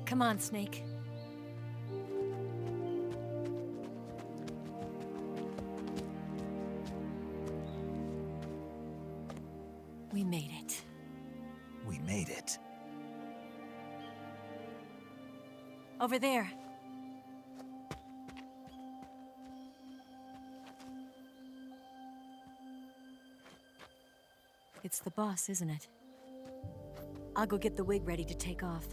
Come on, Snake. We made it. We made it. Over there. It's the boss, isn't it? I'll go get the wig ready to take off.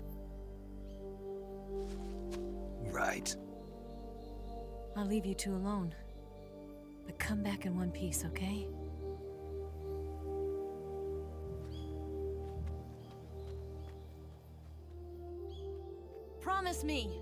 Right. I'll leave you two alone. But come back in one piece, okay? Promise me!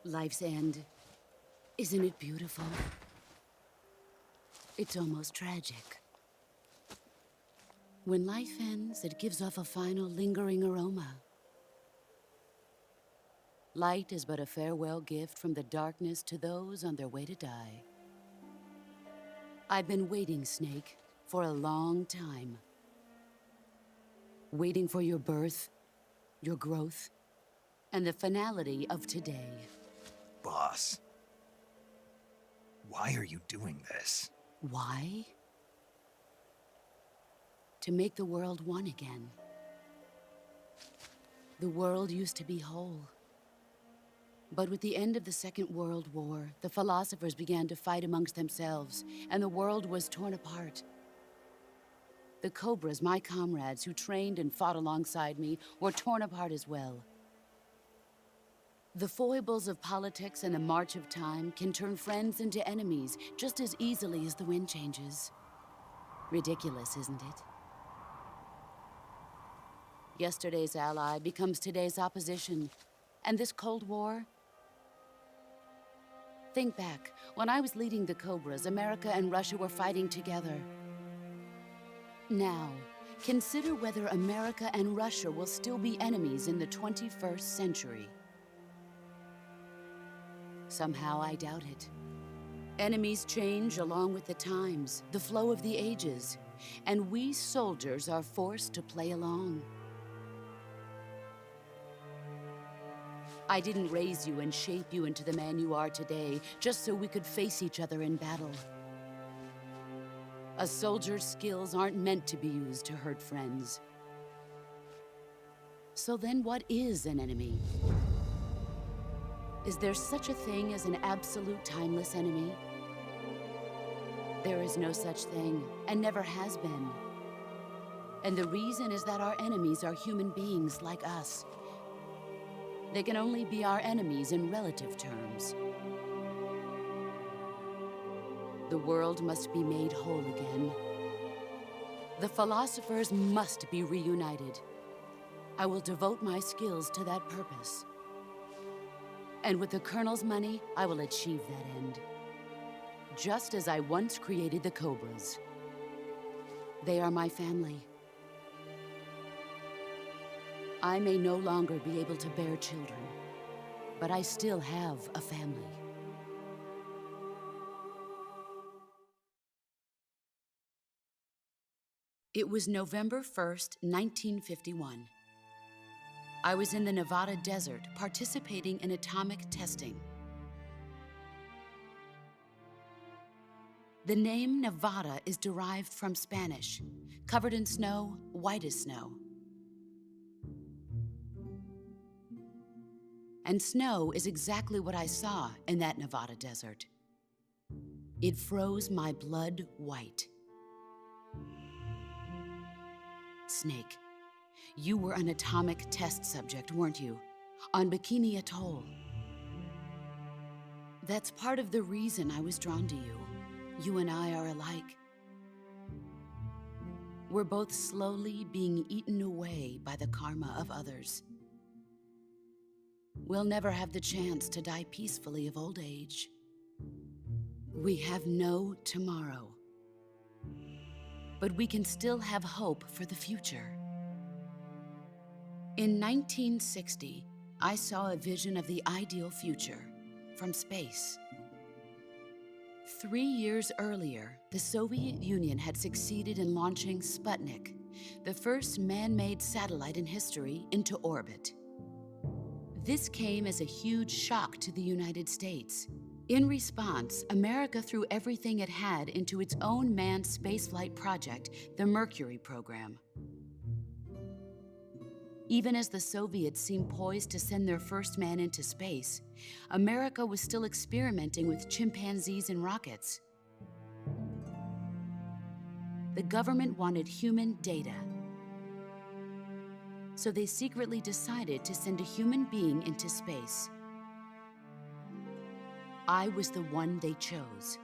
Life's end. Isn't it beautiful? It's almost tragic. When life ends, it gives off a final lingering aroma. Light is but a farewell gift from the darkness to those on their way to die. I've been waiting, Snake, for a long time. Waiting for your birth, your growth, and the finality of today. Boss. Why are you doing this? Why? To make the world one again. The world used to be whole. But with the end of the Second World War, the philosophers began to fight amongst themselves, and the world was torn apart. The Cobras, my comrades who trained and fought alongside me, were torn apart as well. The foibles of politics and the march of time can turn friends into enemies just as easily as the wind changes. Ridiculous, isn't it? Yesterday's ally becomes today's opposition. And this Cold War? Think back. When I was leading the Cobras, America and Russia were fighting together. Now, consider whether America and Russia will still be enemies in the 21st century. Somehow I doubt it. Enemies change along with the times, the flow of the ages, and we soldiers are forced to play along. I didn't raise you and shape you into the man you are today just so we could face each other in battle. A soldier's skills aren't meant to be used to hurt friends. So then what is an enemy? Is there such a thing as an absolute timeless enemy? There is no such thing, and never has been. And the reason is that our enemies are human beings like us. They can only be our enemies in relative terms. The world must be made whole again. The philosophers must be reunited. I will devote my skills to that purpose. And with the Colonel's money, I will achieve that end. Just as I once created the Cobras. They are my family. I may no longer be able to bear children, but I still have a family. It was November 1st, 1951. I was in the Nevada desert participating in atomic testing. The name Nevada is derived from Spanish, covered in snow, white as snow. And snow is exactly what I saw in that Nevada desert. It froze my blood white. Snake, you were an atomic test subject, weren't you? On Bikini Atoll. That's part of the reason I was drawn to you. You and I are alike. We're both slowly being eaten away by the karma of others. we'll never have the chance to die peacefully of old age. We have no tomorrow. But we can still have hope for the future. In 1960, I saw a vision of the ideal future from space. 3 years earlier, the Soviet Union had succeeded in launching Sputnik, the first man-made satellite in history, into orbit. This came as a huge shock to the United States. In response, America threw everything it had into its own manned spaceflight project, the Mercury program. Even as the Soviets seemed poised to send their first man into space, America was still experimenting with chimpanzees and rockets. The government wanted human data, so they secretly decided to send a human being into space. I was the one they chose.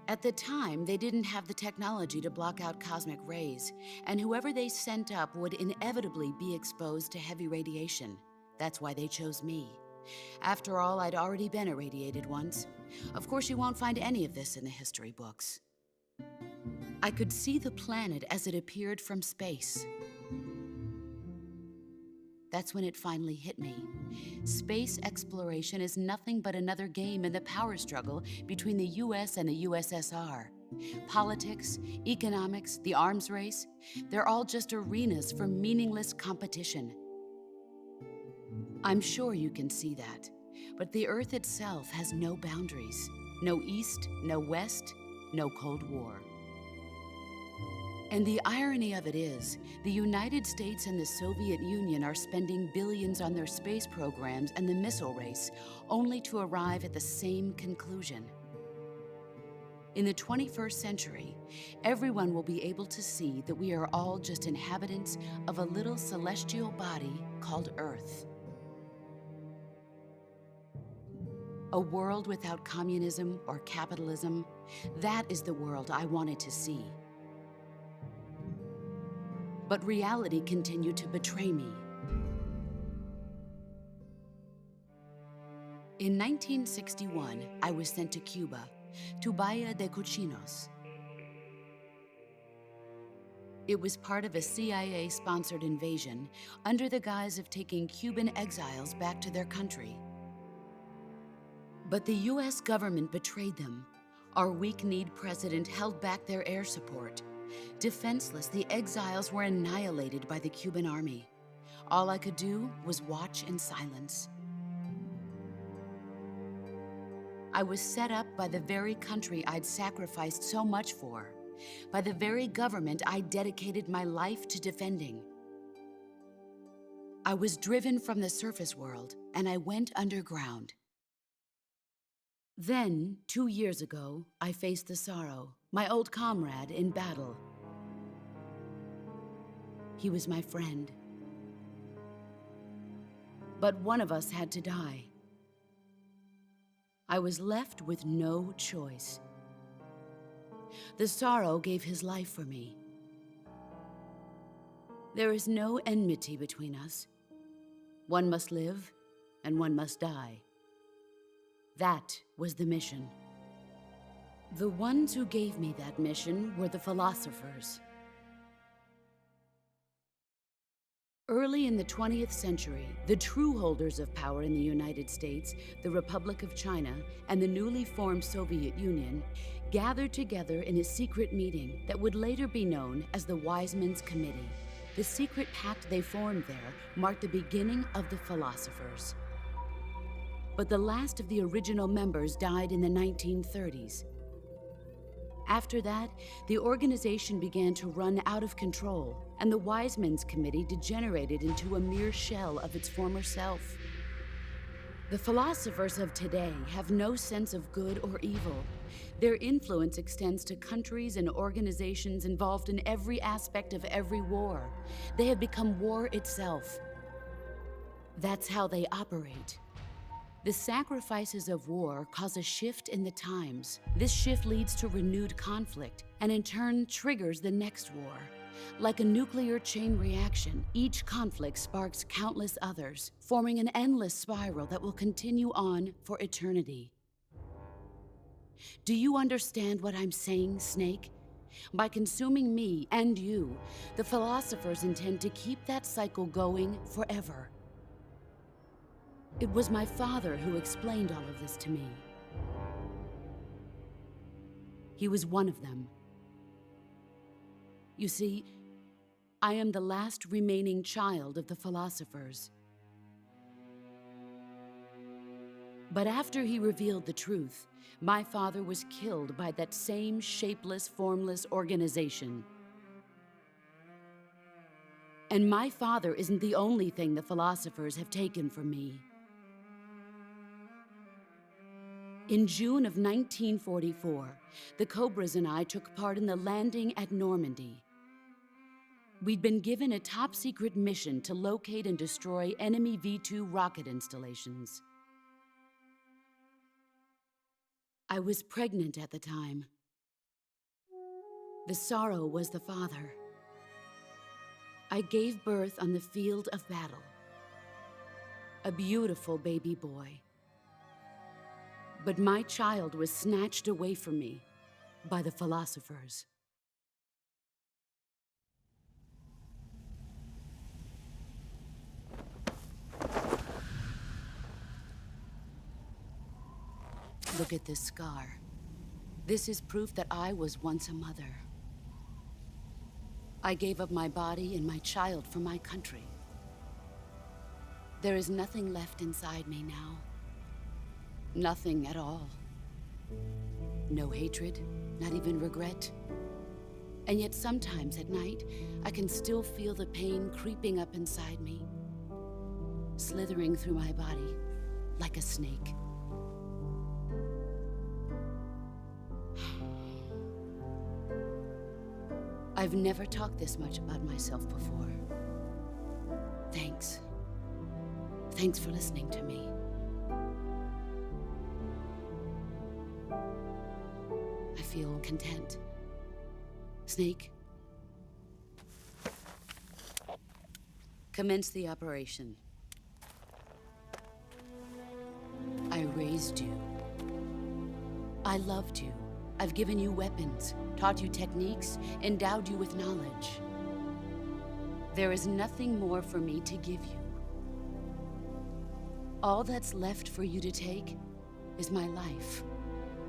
At the time, they didn't have the technology to block out cosmic rays, and whoever they sent up would inevitably be exposed to heavy radiation. That's why they chose me. After all, I'd already been irradiated once. Of course, you won't find any of this in the history books. I could see the planet as it appeared from space. That's when it finally hit me. Space exploration is nothing but another game in the power struggle between the US and the USSR. Politics, economics, the arms race, they're all just arenas for meaningless competition. I'm sure you can see that, but the Earth itself has no boundaries. No East, no West, no Cold War. And the irony of it is, the United States and the Soviet Union are spending billions on their space programs and the missile race, only to arrive at the same conclusion. In the 21st century, everyone will be able to see that we are all just inhabitants of a little celestial body called Earth. A world without communism or capitalism, that is the world I wanted to see. But reality continued to betray me. In 1961, I was sent to Cuba, to Bahia de Cochinos. It was part of a CIA-sponsored invasion under the guise of taking Cuban exiles back to their country. But the US government betrayed them. Our weak-kneed president held back their air support. Defenseless, the exiles were annihilated by the Cuban army. All I could do was watch in silence. I was set up by the very country I'd sacrificed so much for, by the very government I dedicated my life to defending. I was driven from the surface world, and I went underground. Then, 2 years ago, I faced the Sorrow, my old comrade in battle. He was my friend. But one of us had to die. I was left with no choice. The Sorrow gave his life for me. There is no enmity between us. One must live, and one must die. That was the mission. The ones who gave me that mission were the philosophers. Early in the 20th century, the true holders of power in the United States, the Republic of China, and the newly formed Soviet Union gathered together in a secret meeting that would later be known as the Wiseman's Committee. The secret pact they formed there marked the beginning of the philosophers. But the last of the original members died in the 1930s. After that, the organization began to run out of control, and the Wiseman's Committee degenerated into a mere shell of its former self. The philosophers of today have no sense of good or evil. Their influence extends to countries and organizations involved in every aspect of every war. They have become war itself. That's how they operate. The sacrifices of war cause a shift in the times. This shift leads to renewed conflict, and in turn triggers the next war. Like a nuclear chain reaction, each conflict sparks countless others, forming an endless spiral that will continue on for eternity. Do you understand what I'm saying, Snake? By consuming me and you, the philosophers intend to keep that cycle going forever. It was my father who explained all of this to me. He was one of them. You see, I am the last remaining child of the philosophers. But after he revealed the truth, my father was killed by that same shapeless, formless organization. And my father isn't the only thing the philosophers have taken from me. In June of 1944, the Cobras and I took part in the landing at Normandy. We'd been given a top-secret mission to locate and destroy enemy V-2 rocket installations. I was pregnant at the time. The sorrow was the father. I gave birth on the field of battle. A beautiful baby boy. But my child was snatched away from me by the philosophers. Look at this scar. This is proof that I was once a mother. I gave up my body and my child for my country. There is nothing left inside me now. Nothing at all. No hatred, not even regret. And yet sometimes at night, I can still feel the pain creeping up inside me, slithering through my body like a snake. I've never talked this much about myself before. Thanks. Thanks for listening to me. I feel content. Snake, commence the operation. I raised you. I loved you. I've given you weapons, taught you techniques, endowed you with knowledge. There is nothing more for me to give you. All that's left for you to take is my life,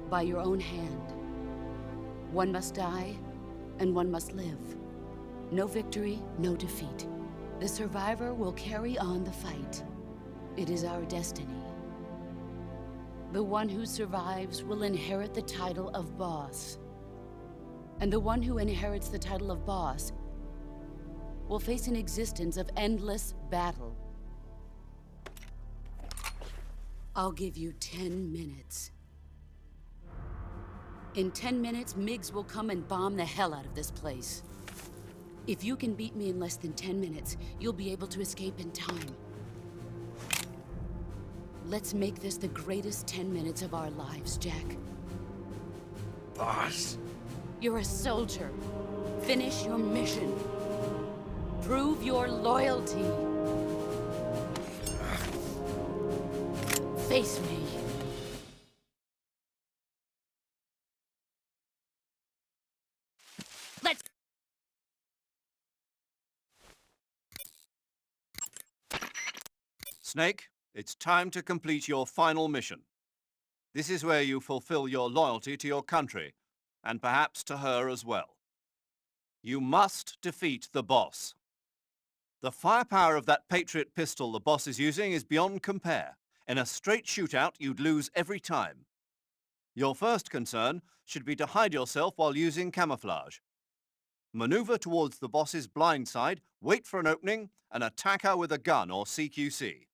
by your own hand. One must die, and one must live. No victory, no defeat. The survivor will carry on the fight. It is our destiny. The one who survives will inherit the title of boss. And the one who inherits the title of boss will face an existence of endless battle. I'll give you 10 minutes. In 10 minutes, MiGs will come and bomb the hell out of this place. If you can beat me in less than 10 minutes, you'll be able to escape in time. Let's make this the greatest 10 minutes of our lives, Jack. Boss. You're a soldier. Finish your mission. Prove your loyalty. Face me. Let's... Snake, it's time to complete your final mission. This is where you fulfill your loyalty to your country, and perhaps to her as well. You must defeat the boss. The firepower of that Patriot pistol the boss is using is beyond compare. In a straight shootout, you'd lose every time. Your first concern should be to hide yourself while using camouflage. Maneuver towards the boss's blind side, wait for an opening, and attack her with a gun or CQC.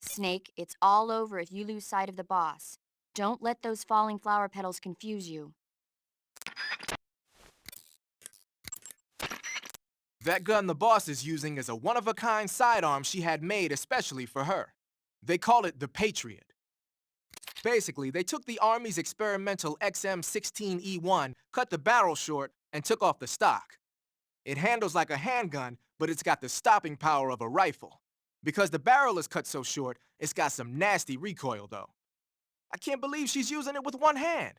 Snake, it's all over if you lose sight of the boss. Don't let those falling flower petals confuse you. That gun the boss is using is a one-of-a-kind sidearm she had made especially for her. They call it the Patriot. Basically, they took the Army's experimental XM16E1, cut the barrel short, and took off the stock. It handles like a handgun, but it's got the stopping power of a rifle. Because the barrel is cut so short, it's got some nasty recoil, though. I can't believe she's using it with one hand.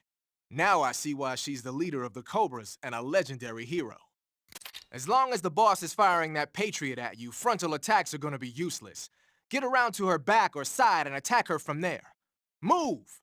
Now I see why she's the leader of the Cobras and a legendary hero. As long as the boss is firing that Patriot at you, frontal attacks are gonna be useless. Get around to her back or side and attack her from there. Move!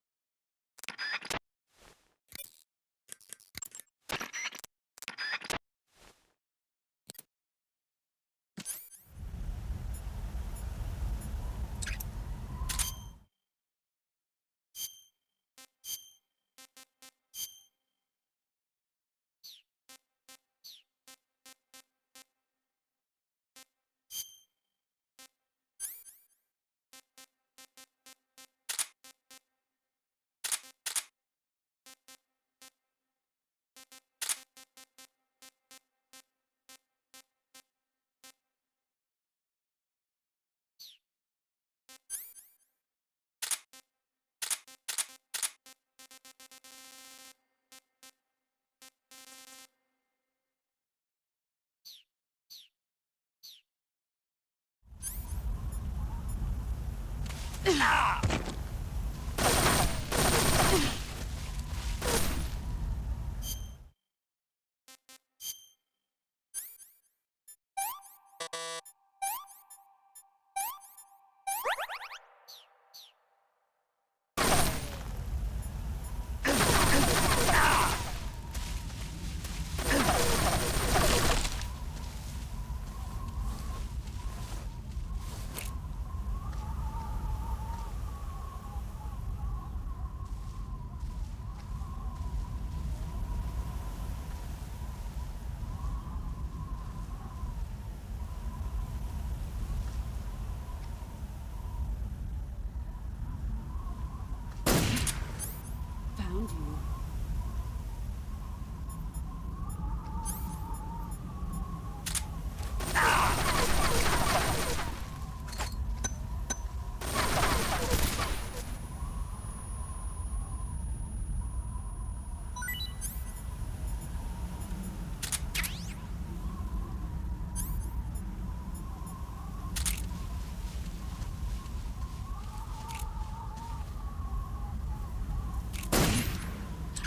Found you.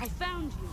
I found you.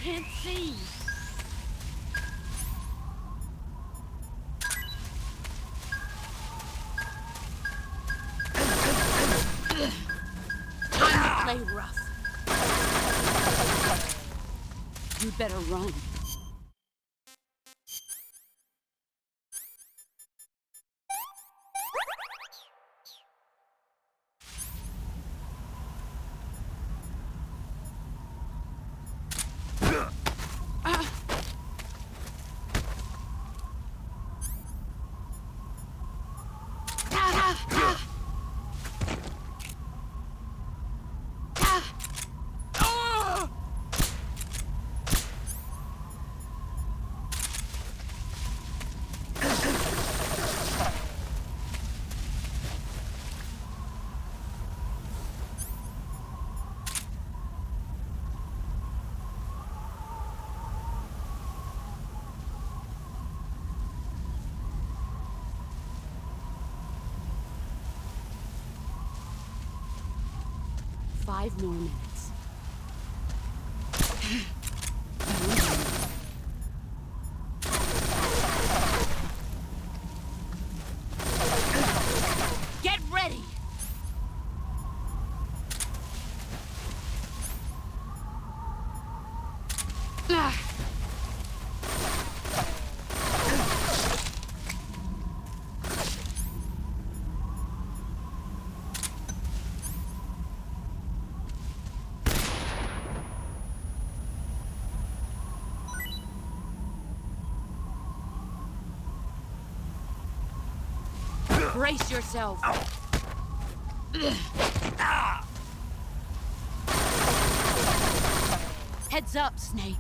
Can't see. Time to play rough. You better run. 5 more minutes. Get ready! Brace yourself. Heads up, Snake.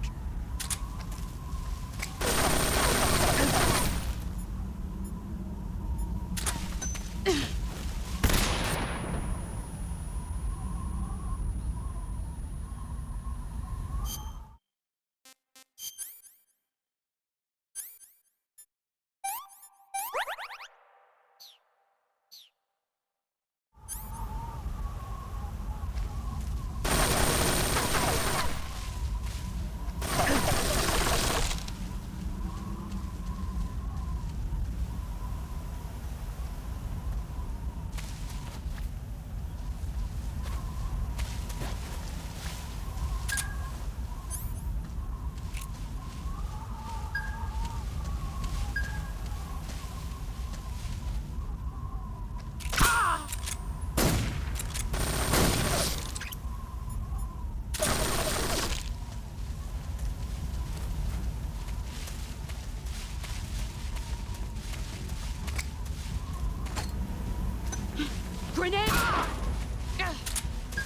Grenade!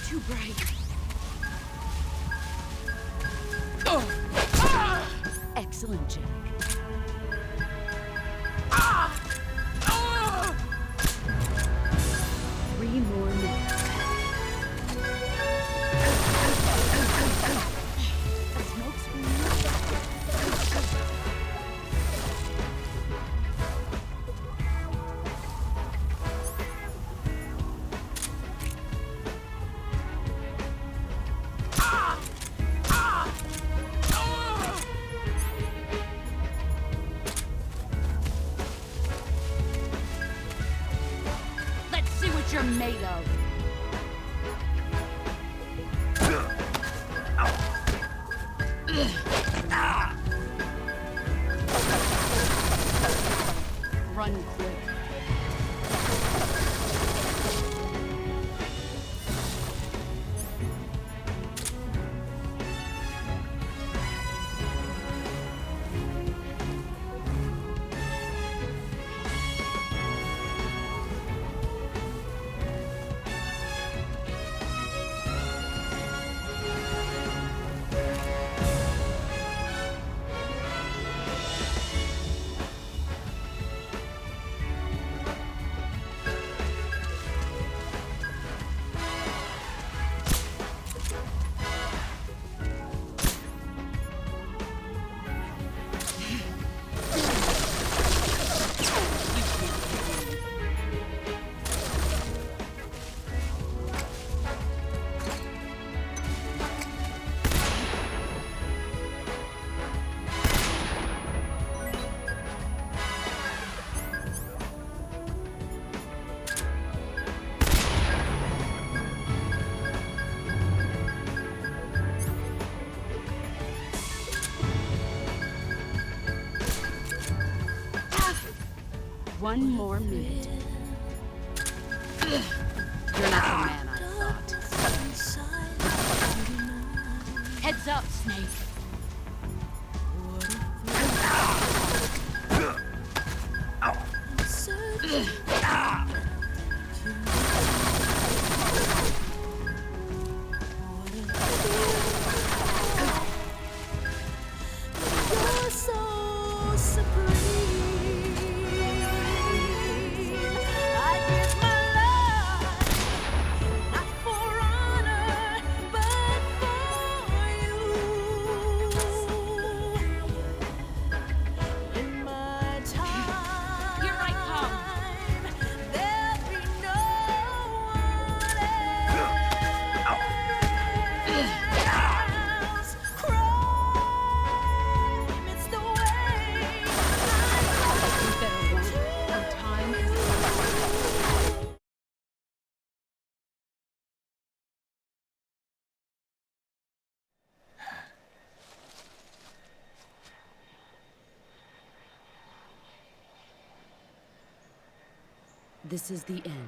Too bright. Excellent, Jack. 3 more minutes. Smoke screen. Let's see what you're made of. Run quick. One more minute. You're not the man I thought. Heads up, Snake. This is the end.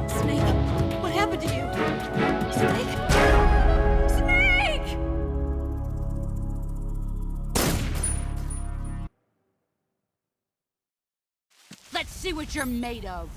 Snake, what happened to you? Snake? Snake! Let's see what you're made of.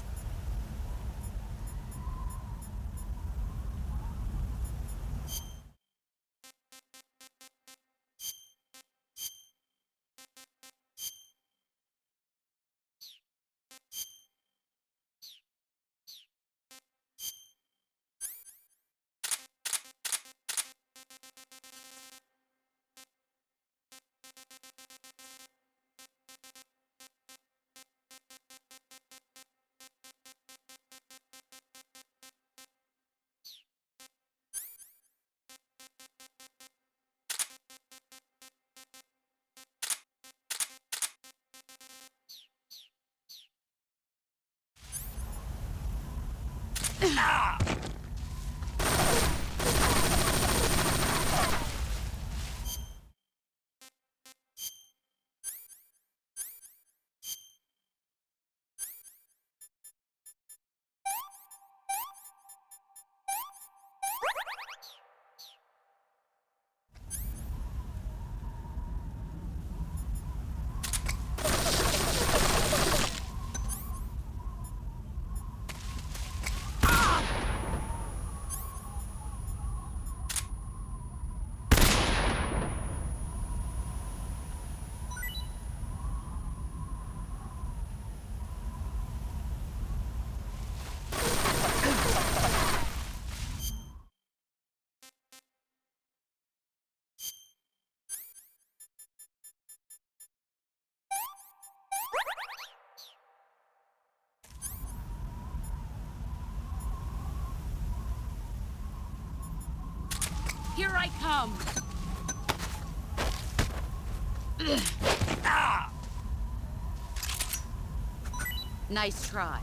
Here I come! Nice try.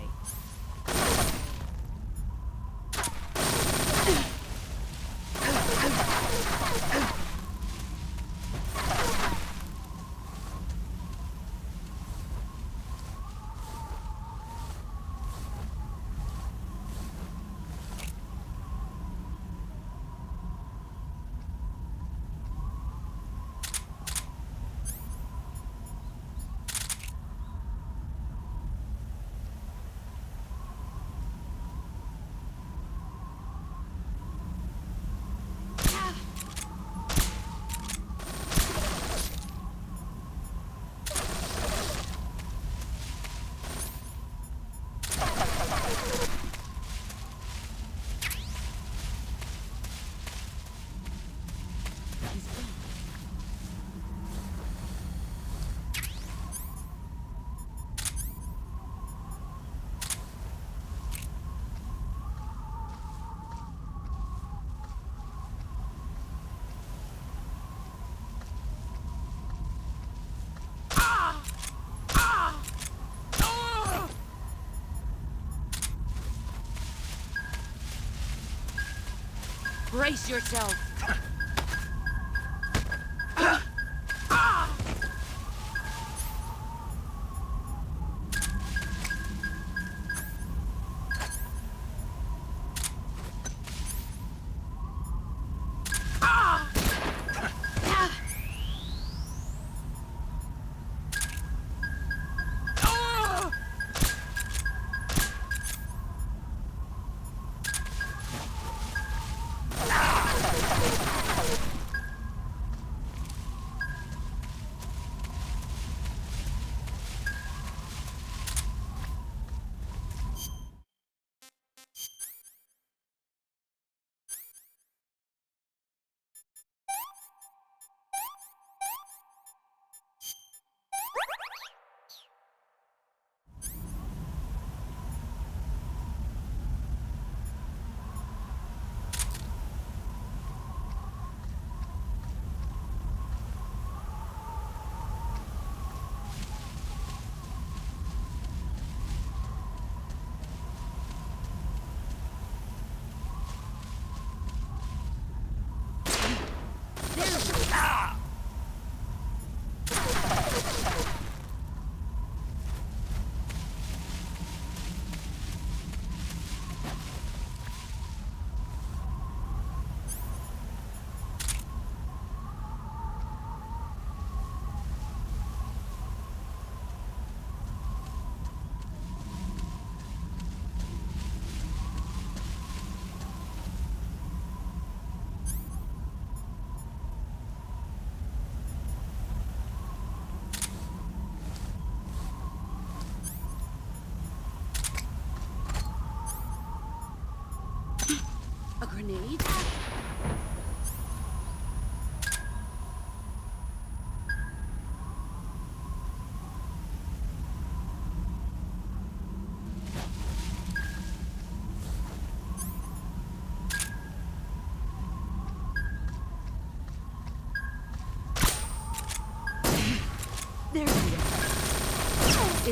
Brace yourself.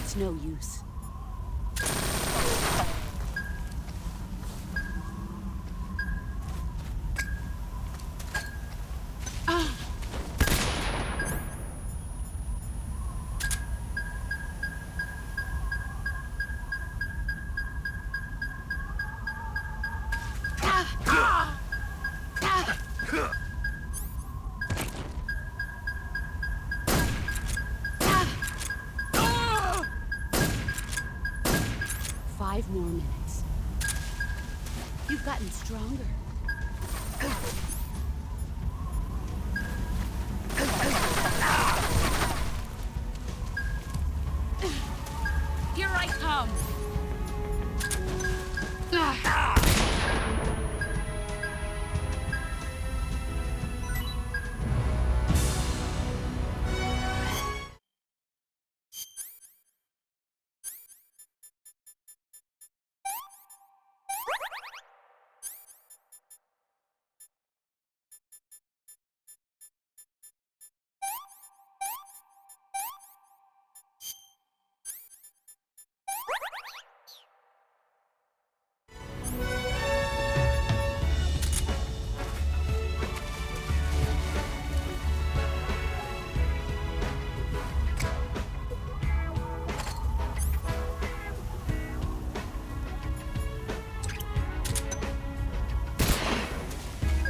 It's no use. Five more minutes. You've gotten stronger. Here I come.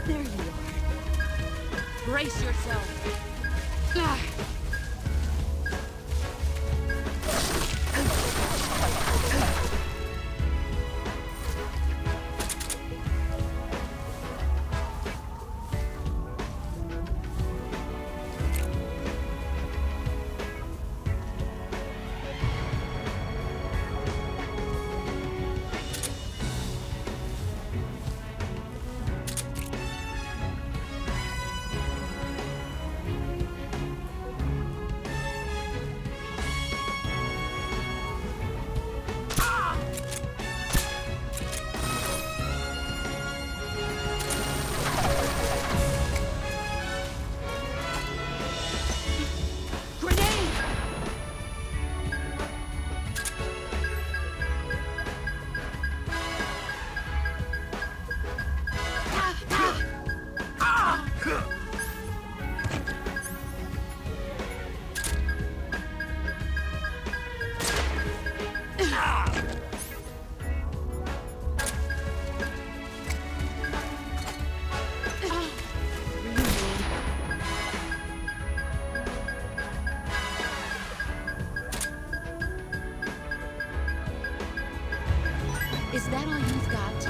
There you are. Brace yourself. Is that all you've got?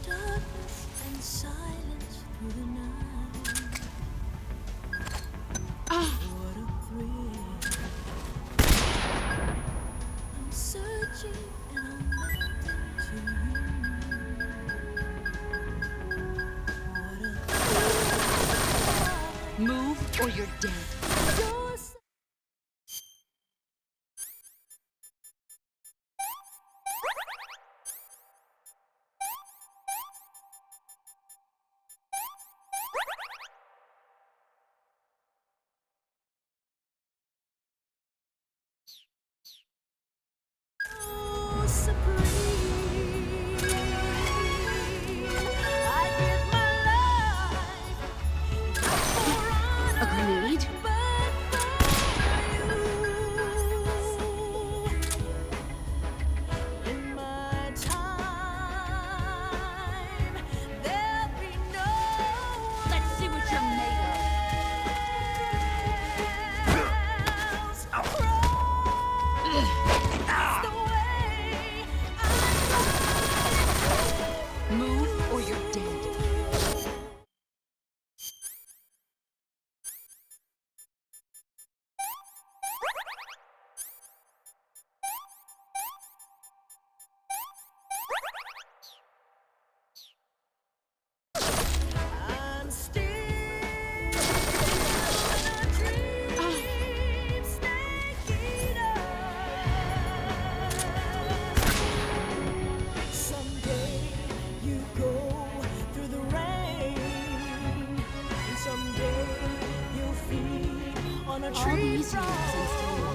Darkness and silence through the night. What a thrill. I'm searching and I'm nothing to you. Move or you're dead. You're so supreme. I give my life for honor. A grenade? In my time, there'll be no. Let's see what you're made of. Move or you're dead. on a All tree these years and still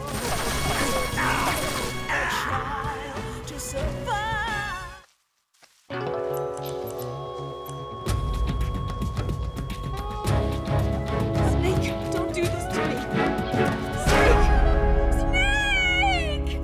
trying to survive. Snake, don't do this to me. Snake! Snake!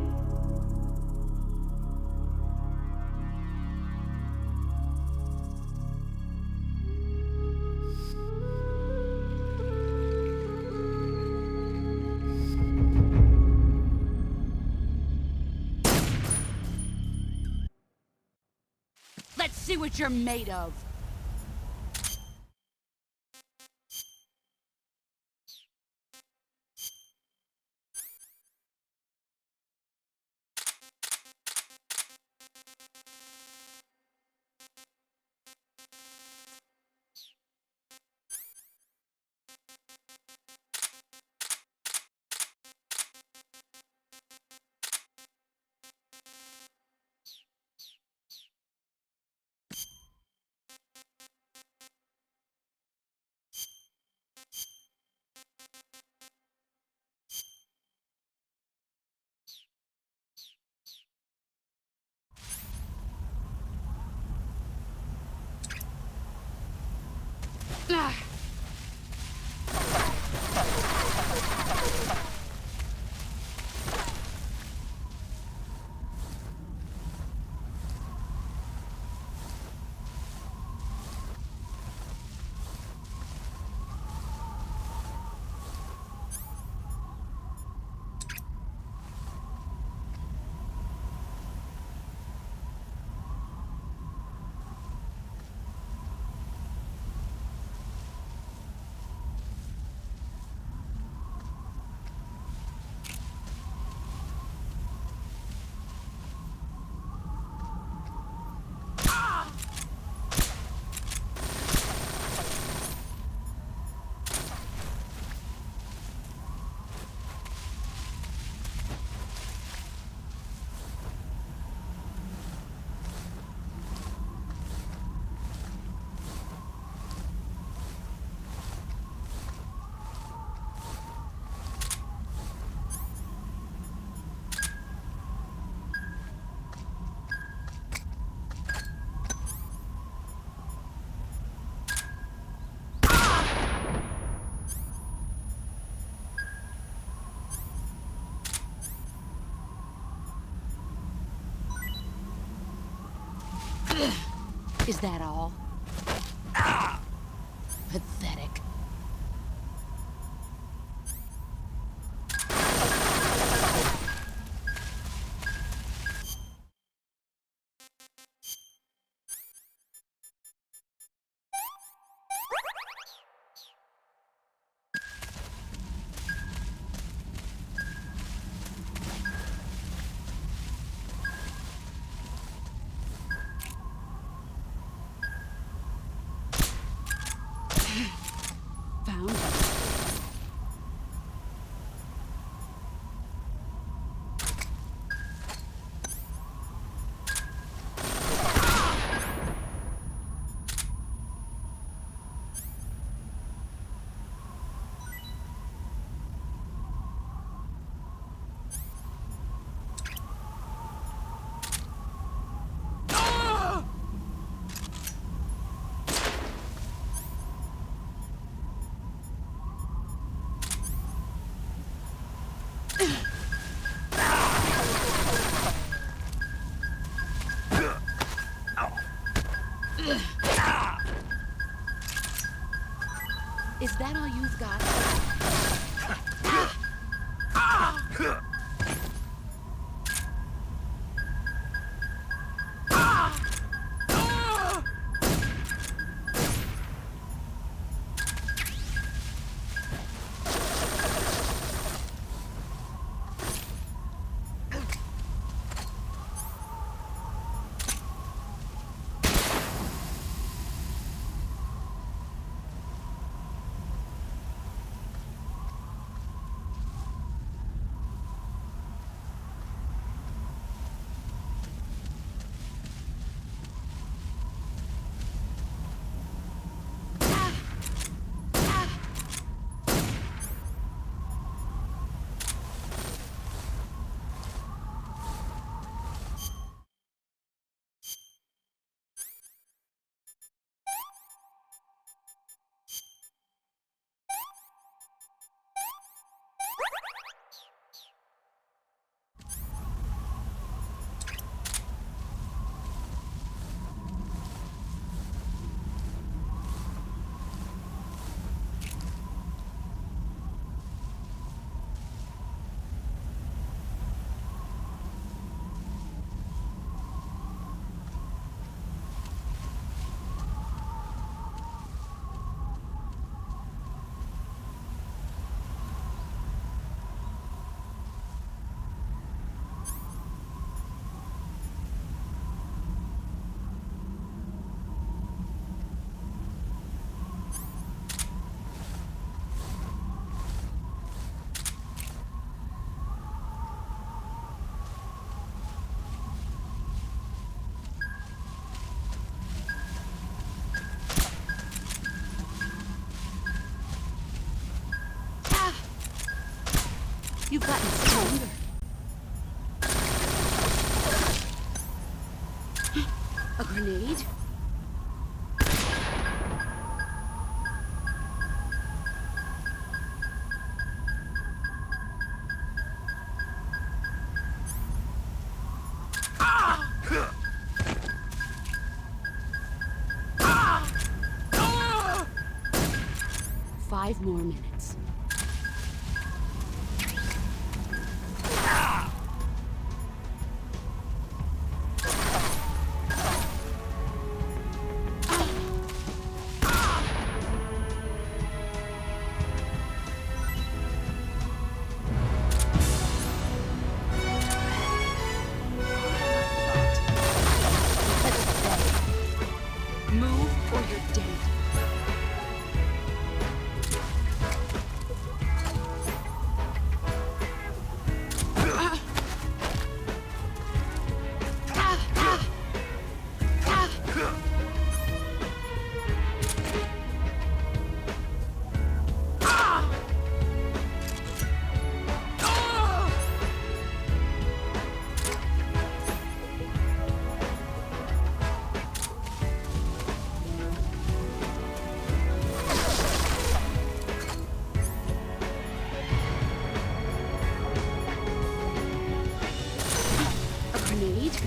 Let's see what you're made of. Ah. Is that all? Pathetic. You've gotten stronger. A grenade? Five more minutes. Move or you're dead. Grenade?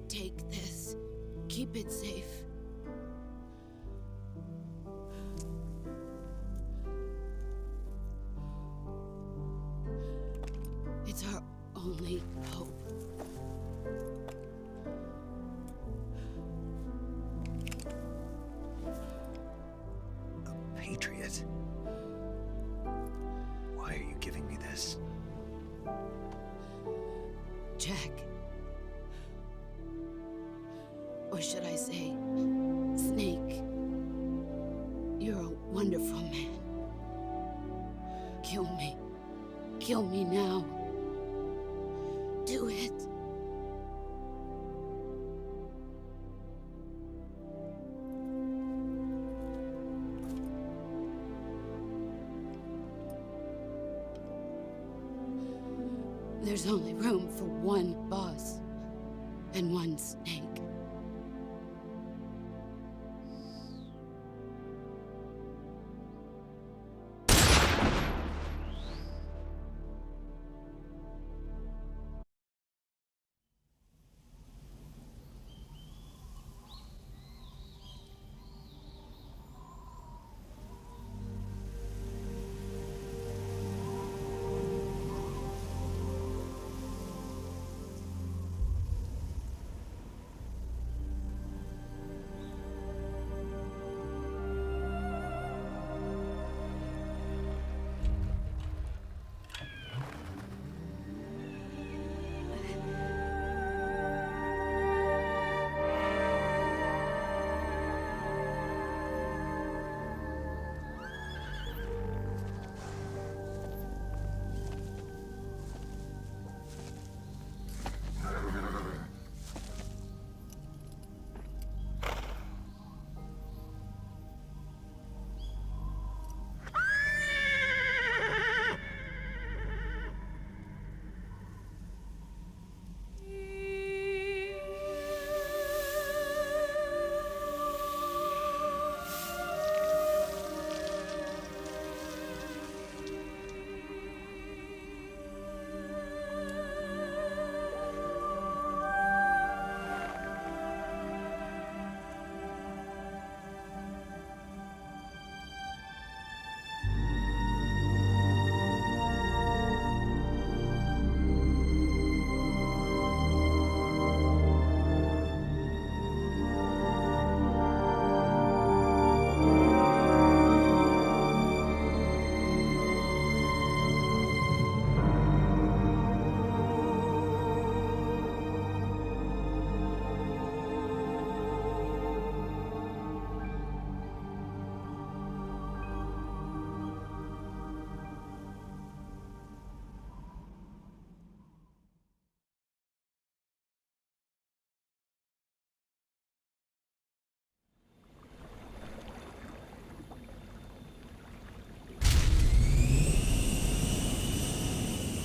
Take this. Keep it safe. It's our only hope. A patriot? Why are you giving me this? Jack. Or should I say, Snake? You're a wonderful man. Kill me. Kill me now. Do it. There's only room for one boss and one snake.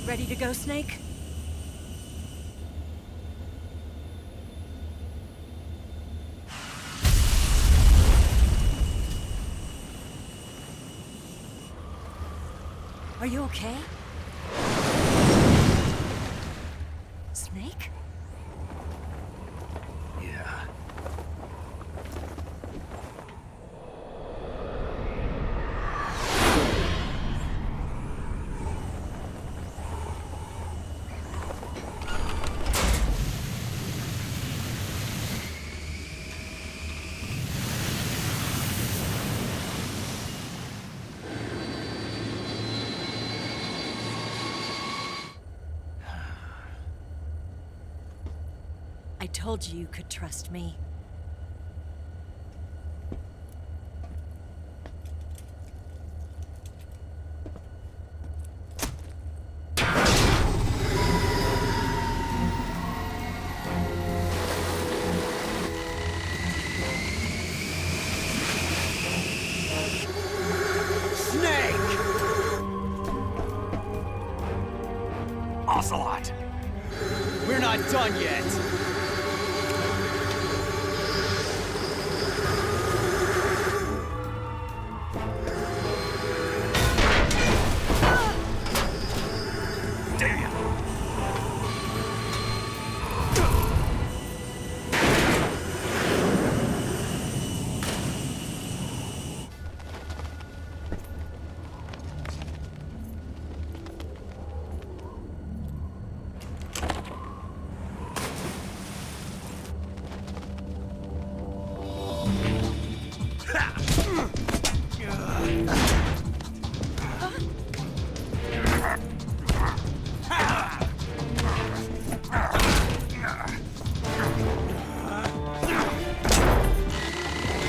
Ready to go, Snake? Are you okay? Snake? Yeah. I told you you could trust me. Snake! Ocelot! We're not done yet! Damn!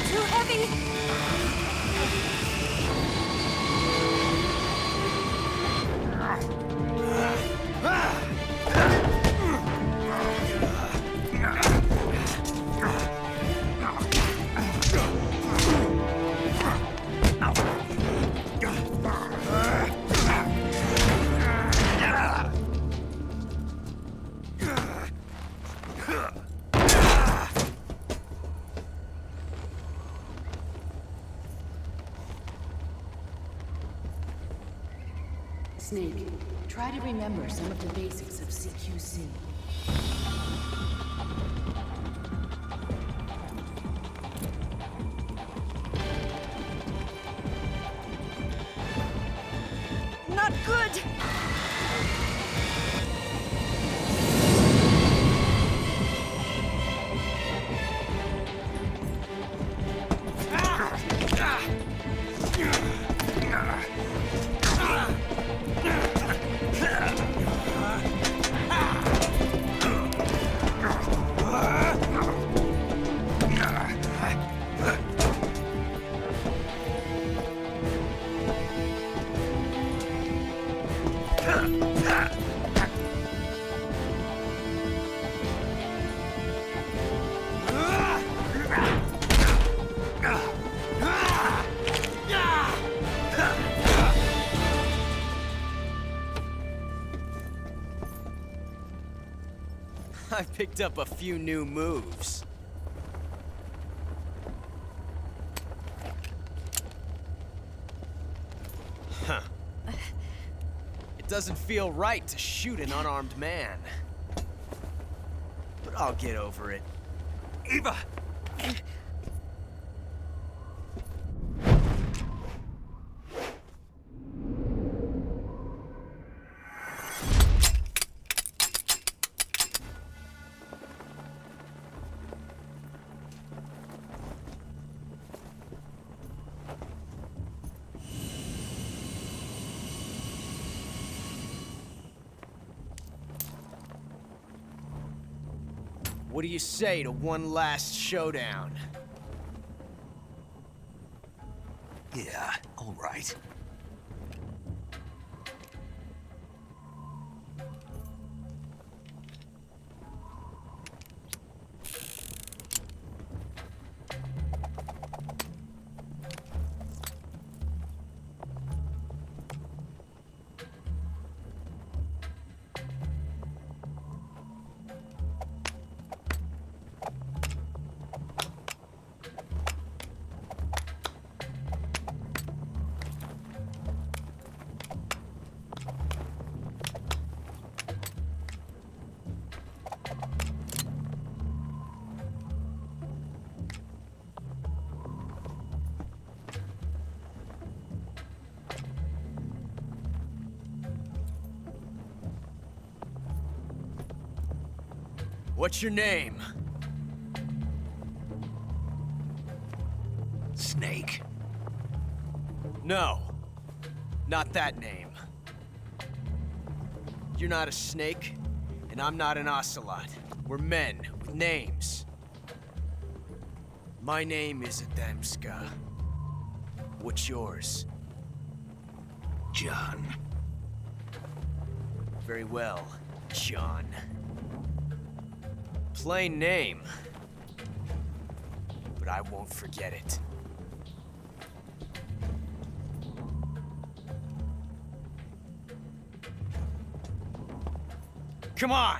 Too heavy! Snake, try to remember some of the basics of CQC. Not good! I've picked up a few new moves. Huh. It doesn't feel right to shoot an unarmed man. But I'll get over it. Eva! What do you say to one last showdown? Yeah, all right. What's your name? Snake. No. Not that name. You're not a snake, and I'm not an ocelot. We're men with names. My name is Adamska. What's yours? John. Very well, John. Plain name. But I won't forget it. Come on!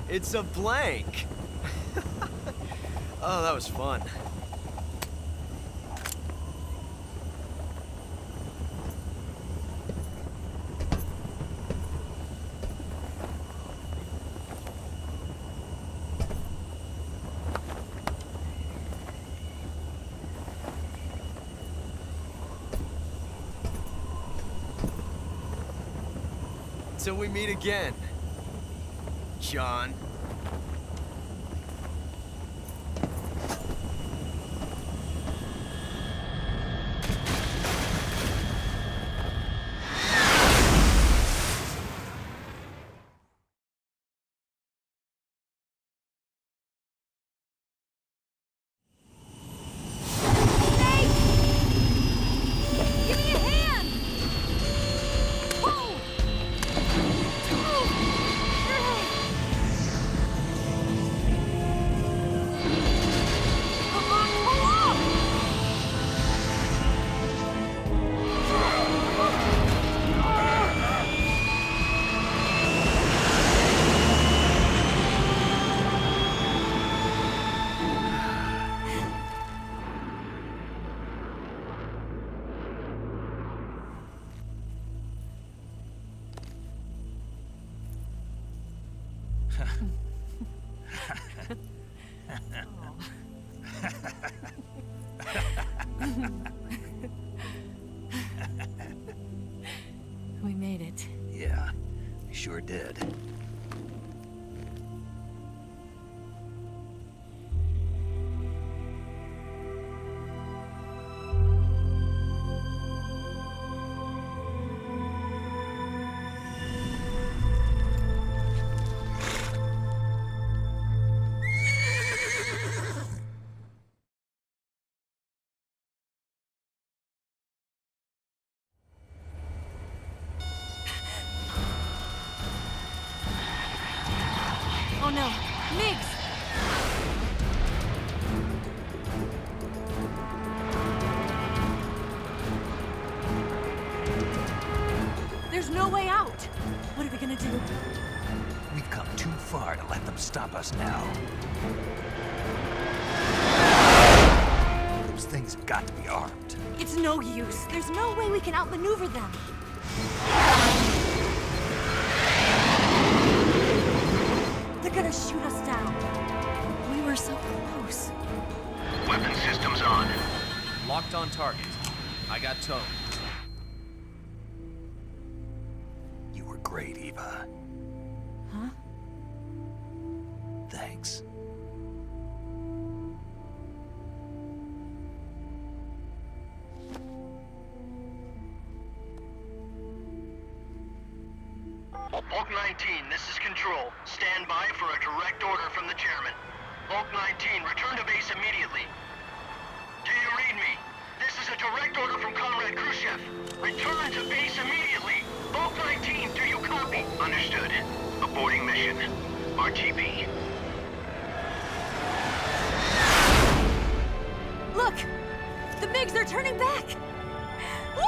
It's a blank. Oh, that was fun. Till we meet again, John. Give me a hand! Whoa! Come on, pull up! We made it. Yeah, we sure did. Oh no, Migs! There's no way out! What are we gonna do? We've come too far to let them stop us now. Those things have got to be armed. It's no use. There's no way we can outmaneuver them. They're gonna shoot us down. We were so close. Weapon systems on. Locked on target. I got towed. You were great, Eva. Huh? Thanks. Bulk 19, this is Control. Stand by for a direct order from the chairman. Bulk 19, return to base immediately. Do you read me? This is a direct order from Comrade Khrushchev. Return to base immediately. Bulk 19, do you copy? Understood. Aborting mission. RTB. Look! The MiGs are turning back! Woo!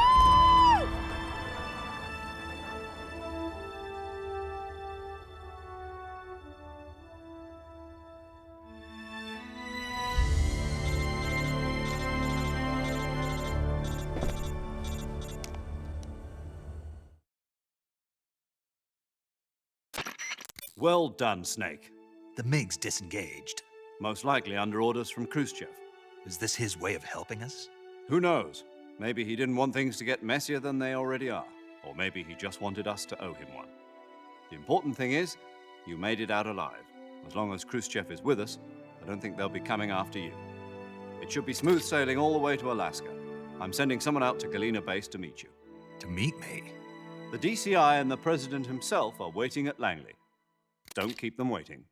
Well done, Snake. The MiGs disengaged. Most likely under orders from Khrushchev. Is this his way of helping us? Who knows? Maybe he didn't want things to get messier than they already are. Or maybe he just wanted us to owe him one. The important thing is, you made it out alive. As long as Khrushchev is with us, I don't think they'll be coming after you. It should be smooth sailing all the way to Alaska. I'm sending someone out to Galena Base to meet you. To meet me? The DCI and the President himself are waiting at Langley. Don't keep them waiting.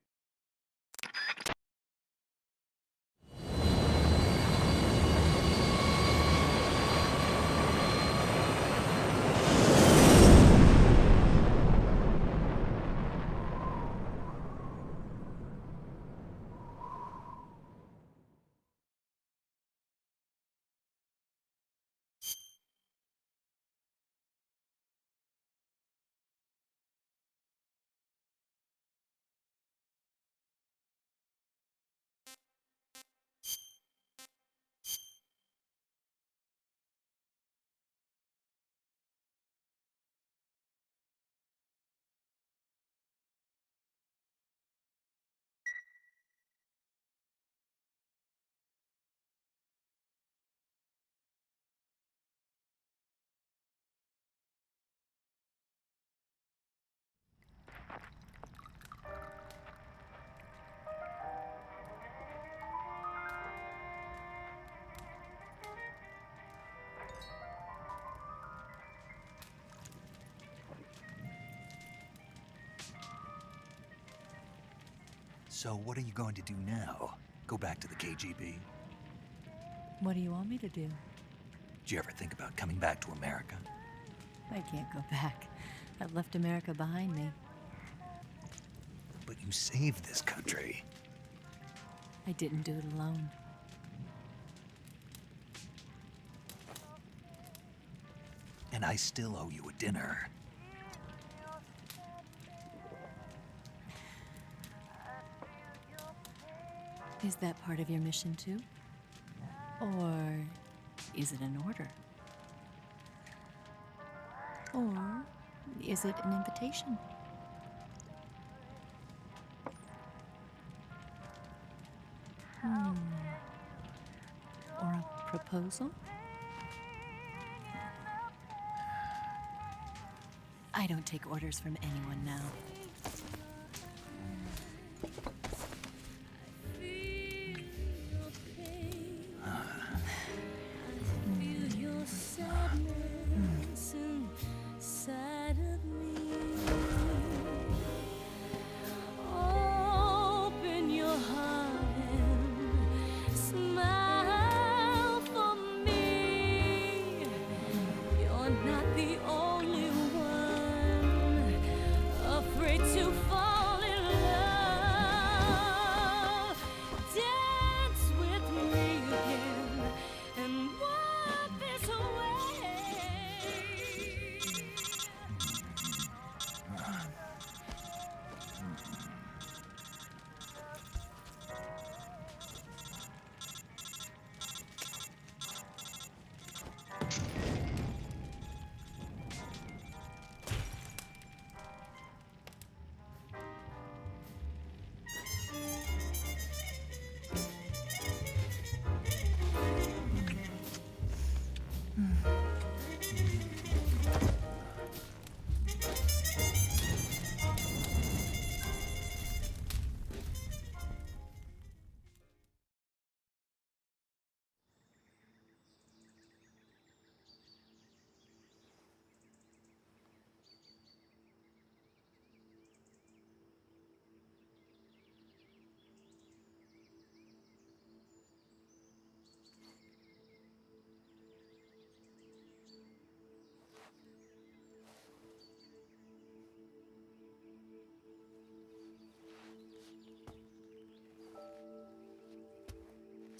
So what are you going to do now? Go back to the KGB? What do you want me to do? Did you ever think about coming back to America? I can't go back. I've left America behind me. But you saved this country. I didn't do it alone. And I still owe you a dinner. Is that part of your mission too? Or is it an order? Or is it an invitation? Or a proposal? I don't take orders from anyone now. Not the only one afraid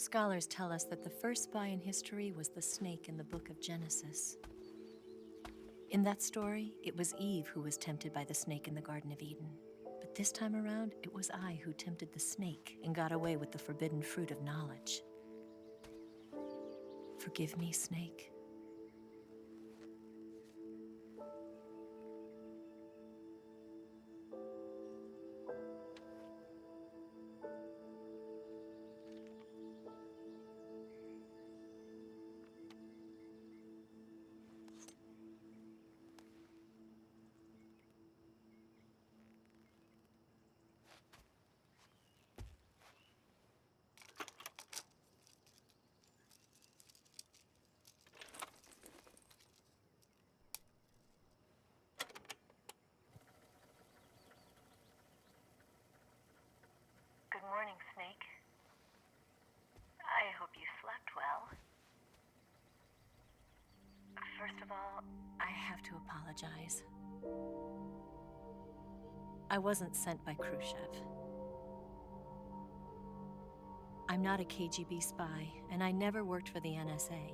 Scholars tell us that the first spy in history was the snake in the book of Genesis. In that story, it was Eve who was tempted by the snake in the Garden of Eden. But this time around, it was I who tempted the snake and got away with the forbidden fruit of knowledge. Forgive me, Snake. Good morning, Snake. I hope you slept well. First of all, I have to apologize. I wasn't sent by Khrushchev. I'm not a KGB spy, and I never worked for the NSA.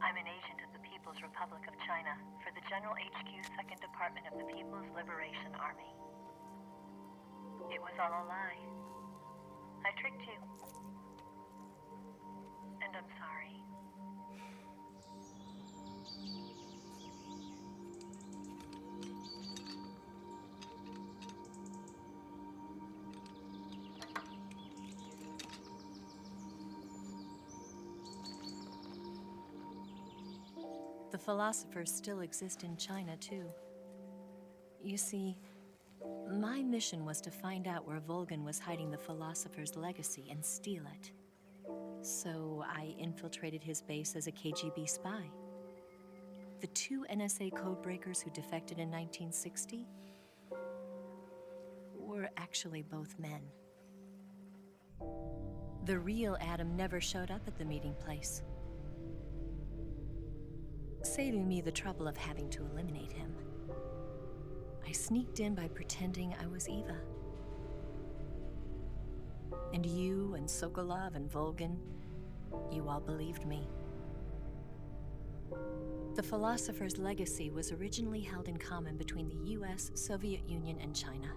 I'm an agent of the People's Republic of China for the General HQ 2nd Department of the People's Liberation Army. It was all a lie. I tricked you. And I'm sorry. The philosophers still exist in China, too. You see, my mission was to find out where Volgin was hiding the philosopher's legacy and steal it. So I infiltrated his base as a KGB spy. The 2 NSA codebreakers who defected in 1960 were actually both men. The real Adam never showed up at the meeting place, saving me the trouble of having to eliminate him. I sneaked in by pretending I was Eva. And you and Sokolov and Volgin, you all believed me. The philosopher's legacy was originally held in common between the US, Soviet Union, and China.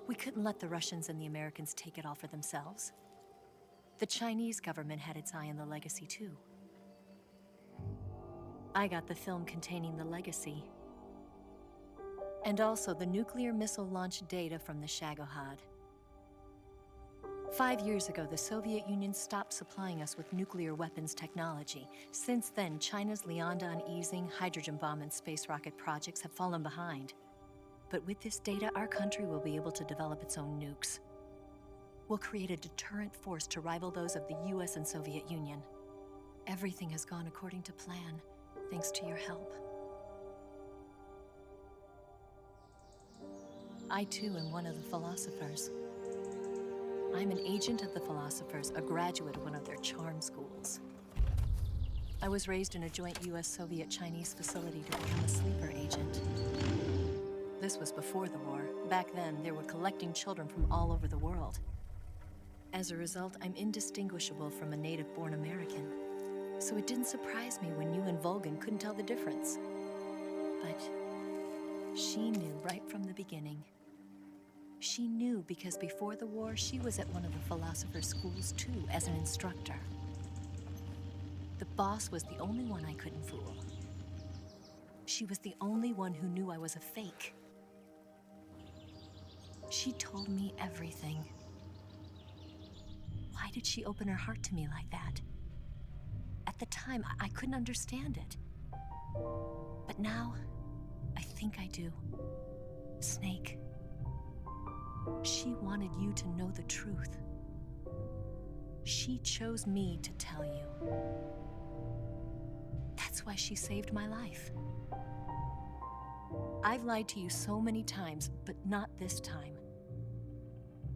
We couldn't let the Russians and the Americans take it all for themselves. The Chinese government had its eye on the legacy, too. I got the film containing the legacy, and also the nuclear missile launch data from the Shagohod. 5 years ago, the Soviet Union stopped supplying us with nuclear weapons technology. Since then, China's Liaodong easing, hydrogen bomb, and space rocket projects have fallen behind. But with this data, our country will be able to develop its own nukes. We'll create a deterrent force to rival those of the US and Soviet Union. Everything has gone according to plan, thanks to your help. I too am one of the philosophers. I'm an agent of the philosophers, a graduate of one of their charm schools. I was raised in a joint US-Soviet-Chinese facility to become a sleeper agent. This was before the war. Back then, they were collecting children from all over the world. As a result, I'm indistinguishable from a native-born American. So it didn't surprise me when you and Volgin couldn't tell the difference. But she knew right from the beginning. She knew because before the war, she was at one of the philosopher's schools too, as an instructor. The boss was the only one I couldn't fool. She was the only one who knew I was a fake. She told me everything. Why did she open her heart to me like that? At the time, I couldn't understand it. But now, I think I do. Snake. She wanted you to know the truth. She chose me to tell you. That's why she saved my life. I've lied to you so many times, but not this time.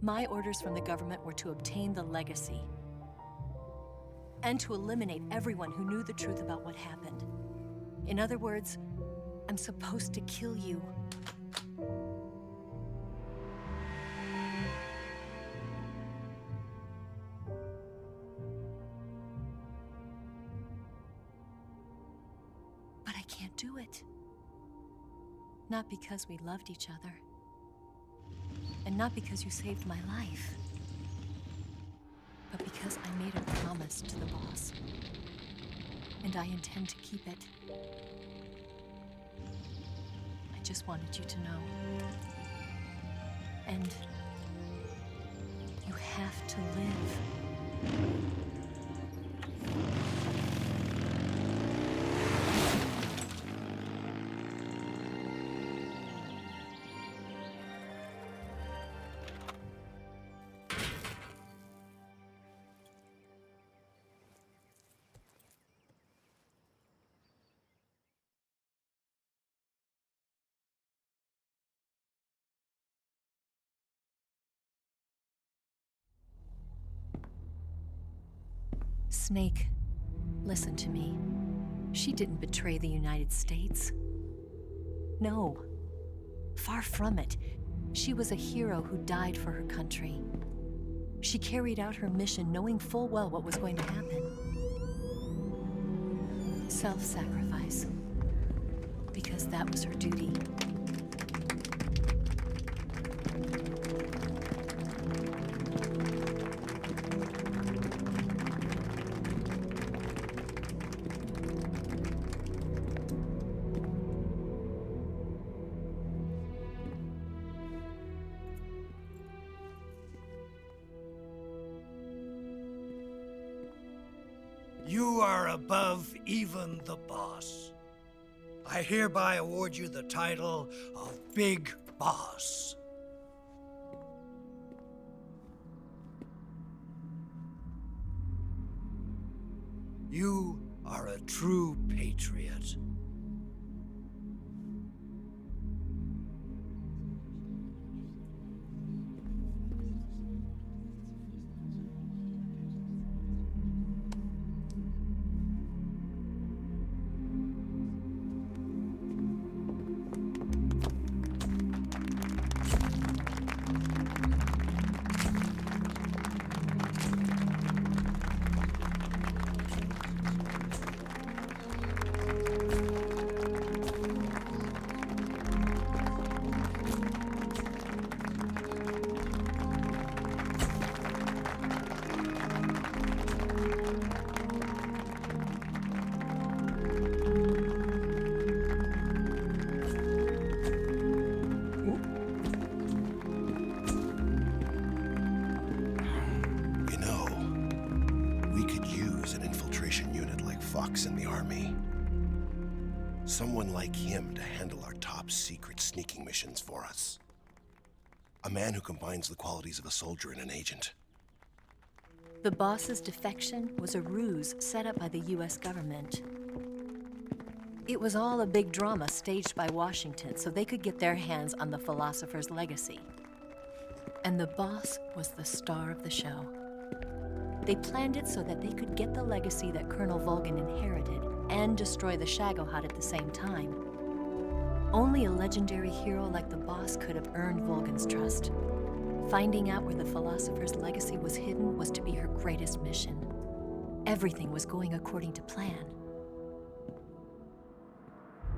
My orders from the government were to obtain the legacy and to eliminate everyone who knew the truth about what happened. In other words, I'm supposed to kill you. Not because we loved each other. And not because you saved my life. But because I made a promise to the boss. And I intend to keep it. I just wanted you to know. And you have to live. Snake, listen to me. She didn't betray the United States. No. Far from it. She was a hero who died for her country. She carried out her mission knowing full well what was going to happen. Self-sacrifice. Because that was her duty. You are above even the boss. I hereby award you the title of Big Boss. You are a true patriot. Fox in the army. Someone like him to handle our top secret sneaking missions for us. A man who combines the qualities of a soldier and an agent. The boss's defection was a ruse set up by the US government. It was all a big drama staged by Washington so they could get their hands on the philosopher's legacy. And the boss was the star of the show. They planned it so that they could get the legacy that Colonel Volgin inherited and destroy the Shagohod at the same time. Only a legendary hero like the boss could have earned Volgin's trust. Finding out where the philosopher's legacy was hidden was to be her greatest mission. Everything was going according to plan.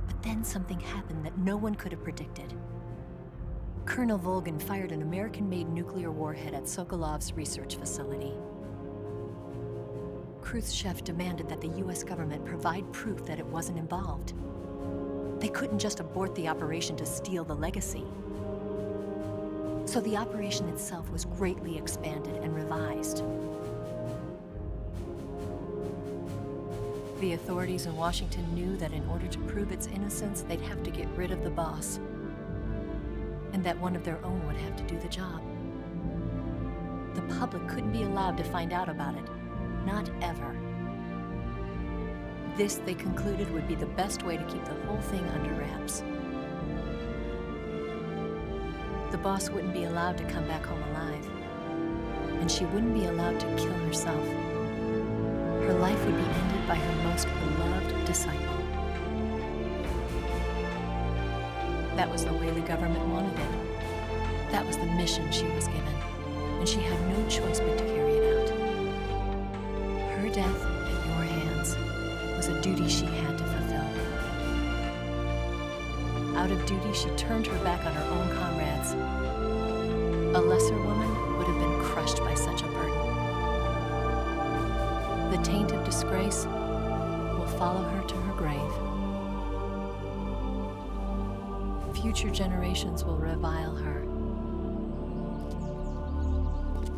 But then something happened that no one could have predicted. Colonel Volgin fired an American-made nuclear warhead at Sokolov's research facility. Khrushchev demanded that the US government provide proof that it wasn't involved. They couldn't just abort the operation to steal the legacy. So the operation itself was greatly expanded and revised. The authorities in Washington knew that in order to prove its innocence, they'd have to get rid of the boss. And that one of their own would have to do the job. The public couldn't be allowed to find out about it. Not ever. This, they concluded, would be the best way to keep the whole thing under wraps. The boss wouldn't be allowed to come back home alive. And she wouldn't be allowed to kill herself. Her life would be ended by her most beloved disciple. That was the way the government wanted it. That was the mission she was given. And she had no choice but to carry it out. Her death at your hands was a duty she had to fulfill. Out of duty, she turned her back on her own comrades. A lesser woman would have been crushed by such a burden. The taint of disgrace will follow her to her grave. Future generations will revile her.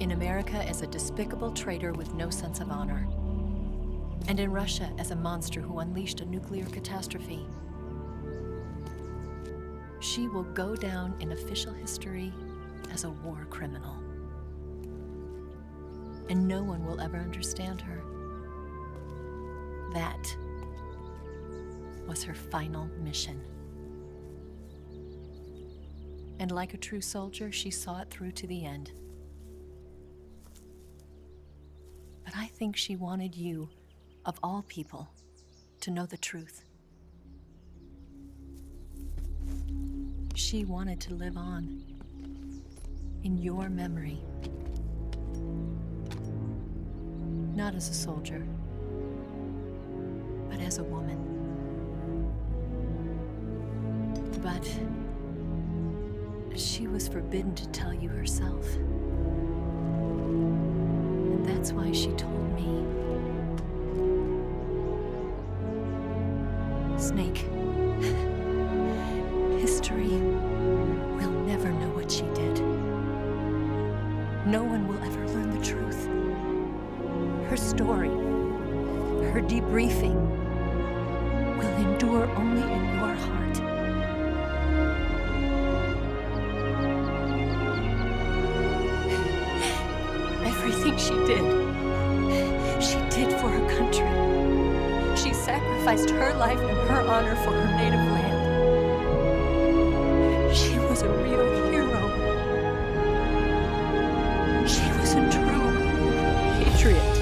In America as a despicable traitor with no sense of honor. And in Russia as a monster who unleashed a nuclear catastrophe. She will go down in official history as a war criminal. And no one will ever understand her. That was her final mission. And like a true soldier, she saw it through to the end. But I think she wanted you, of all people, to know the truth. She wanted to live on in your memory. Not as a soldier, but as a woman. But she was forbidden to tell you herself. And that's why she told me. Snake, history will never know what she did. No one will ever learn the truth. Her story, her debriefing, will endure only in your heart. Everything she did for her country. She sacrificed her life and her honor for her native land. She was a real hero. She was a true patriot.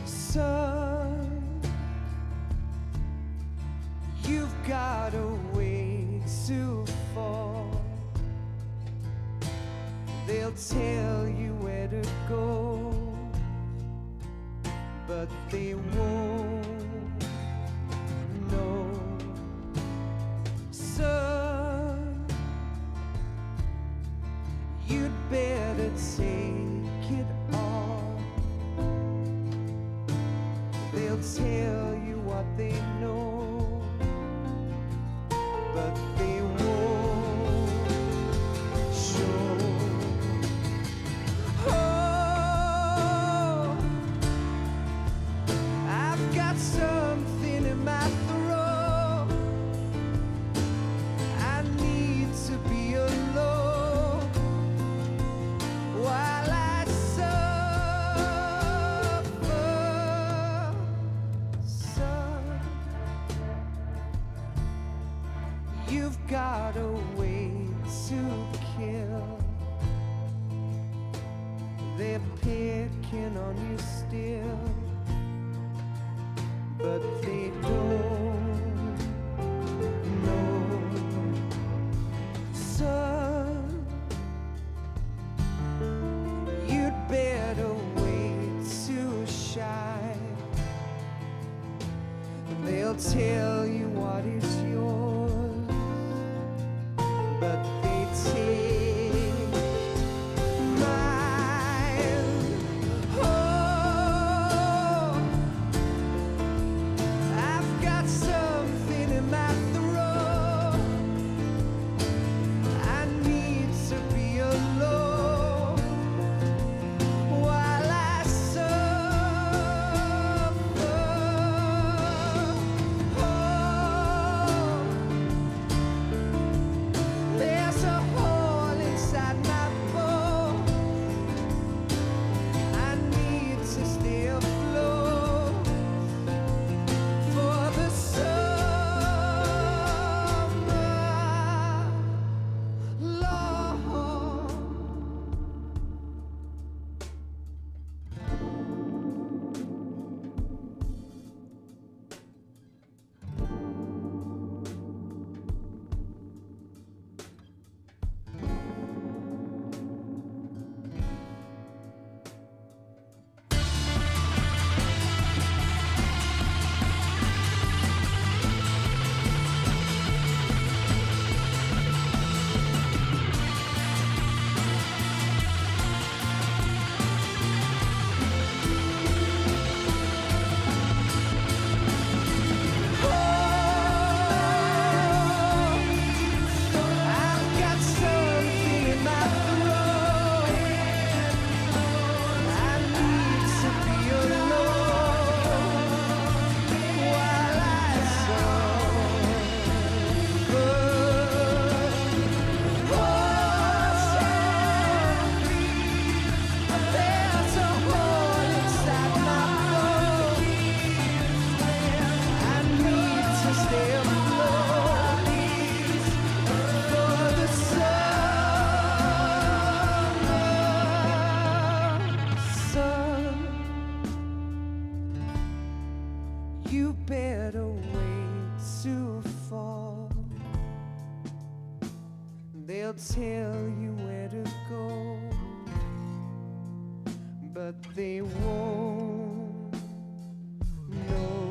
Son, you've got a way to fall. They'll tell you where to go, but they won't know. Son, you'd better take it all. They'll tell you what they know, but they won't show. Oh, I've got something in my throat. I need to be alone while I suffer. Son, you've got a way to kill. They're picking on you still, but they don't know. Son, but they won't know.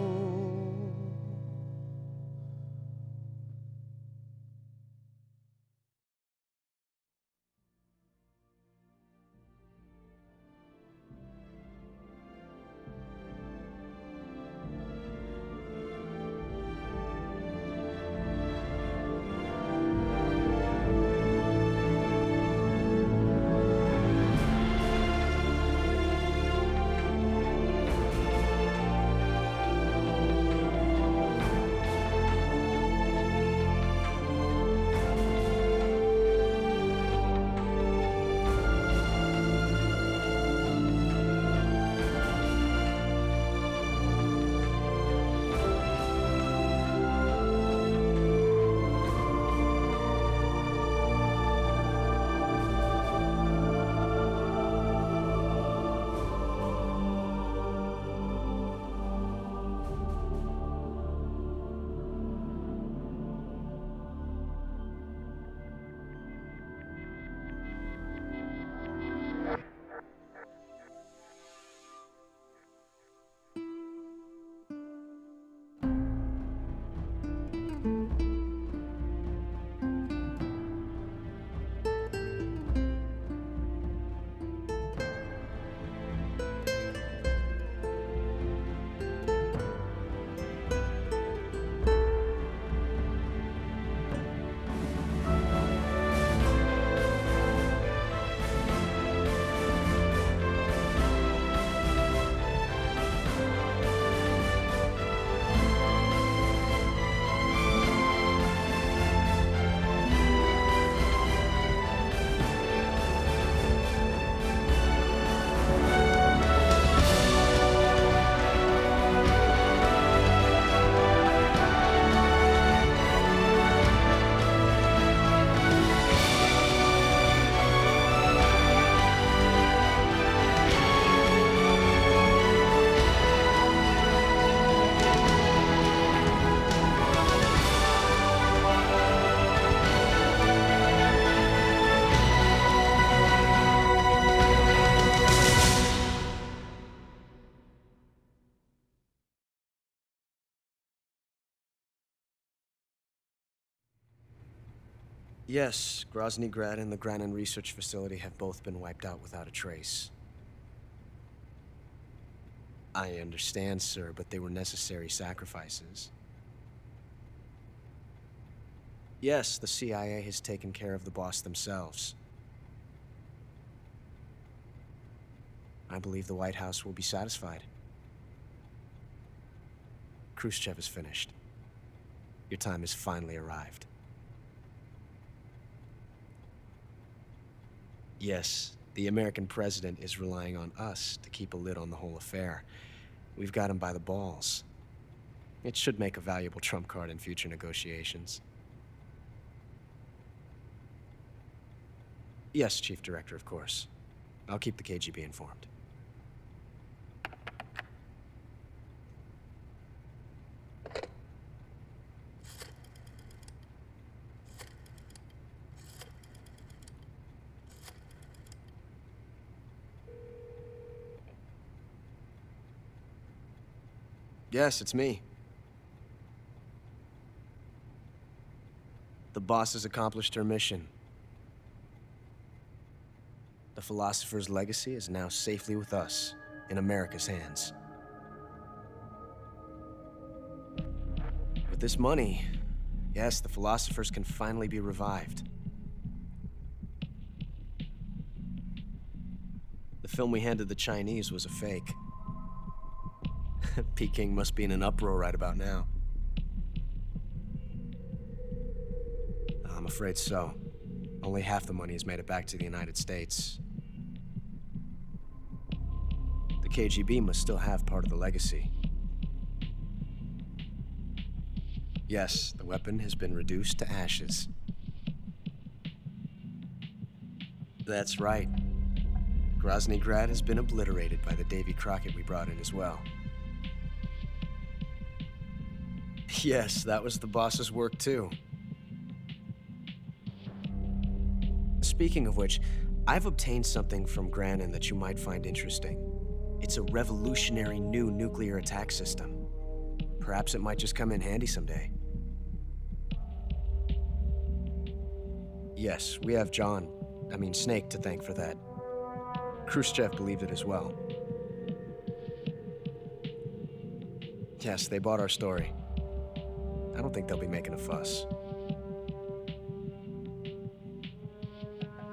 Yes, Grozny Grad and the Granin Research Facility have both been wiped out without a trace. I understand, sir, but they were necessary sacrifices. Yes, the CIA has taken care of the boss themselves. I believe the White House will be satisfied. Khrushchev is finished. Your time has finally arrived. Yes, the American president is relying on us to keep a lid on the whole affair. We've got him by the balls. It should make a valuable trump card in future negotiations. Yes, Chief Director, of course. I'll keep the KGB informed. Yes, it's me. The boss has accomplished her mission. The philosopher's legacy is now safely with us, in America's hands. With this money, yes, the philosophers can finally be revived. The film we handed the Chinese was a fake. Peking must be in an uproar right about now. I'm afraid so. Only half the money has made it back to the United States. The KGB must still have part of the legacy. Yes, the weapon has been reduced to ashes. That's right. Grozny Grad has been obliterated by the Davy Crockett we brought in as well. Yes, that was the boss's work too. speaking of which, I've obtained something from Granin that you might find interesting. It's a revolutionary new nuclear attack system. Perhaps it might just come in handy someday. Yes, we have Snake to thank for that. Khrushchev believed it as well. Yes, they bought our story. I don't think they'll be making a fuss.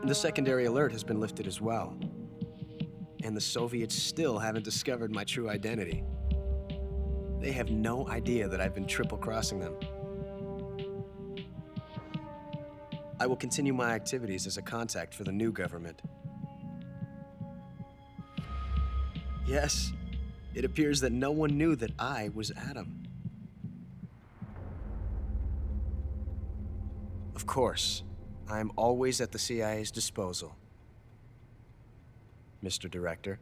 The secondary alert has been lifted as well. And the Soviets still haven't discovered my true identity. They have no idea that I've been triple-crossing them. I will continue my activities as a contact for the new government. Yes, it appears that no one knew that I was Adam. Of course, I'm always at the CIA's disposal, Mr. Director.